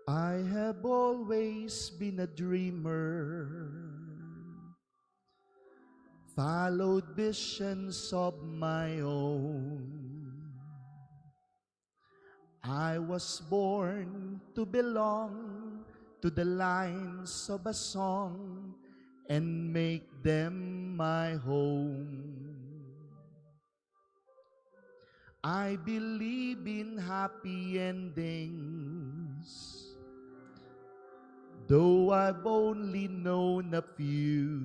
I have always been a dreamer, followed visions of my own. I was born to belong to the lines of a song and make them my home. I believe in happy endings, though I've only known a few.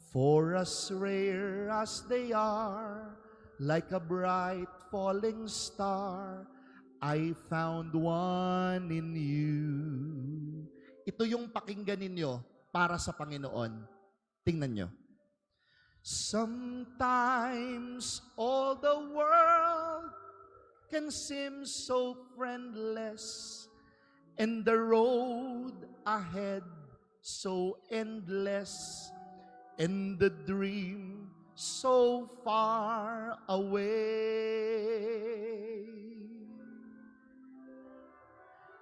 For as rare as they are, like a bright falling star, I found one in you. Ito yung pakinggan ninyo para sa Panginoon. Tingnan nyo. Sometimes all the world can seem so friendless, and the road ahead so endless, and the dream so far away.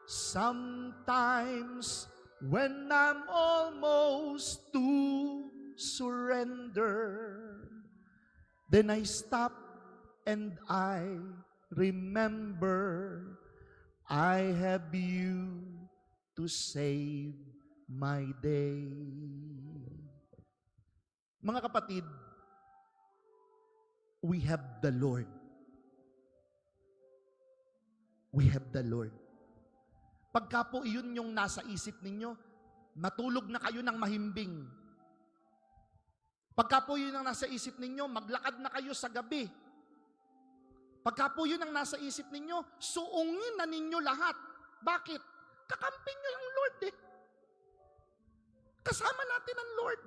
Sometimes when I'm almost to surrender, then I stop and I remember I have you to save my day. Mga kapatid, we have the Lord. We have the Lord. Pagka po iyon yung nasa isip ninyo, matulog na kayo ng mahimbing. Pagka po yun ang nasa isip ninyo, maglakad na kayo sa gabi. Pagka po yun ang nasa isip ninyo, suungin na ninyo lahat. Bakit? Kakampin nyo ang Lord eh. Kasama natin ang Lord.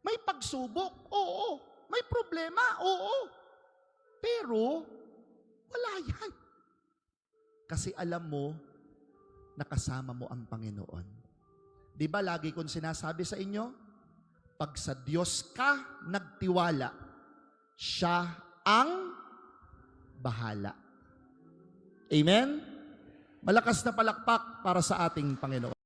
May pagsubok, oo. May problema, oo. Pero, wala yan. Kasi alam mo, nakasama mo ang Panginoon. Di ba lagi kong sinasabi sa inyo, pag sa Diyos ka nagtiwala, siya ang bahala. Amen? Malakas na palakpak para sa ating Panginoon.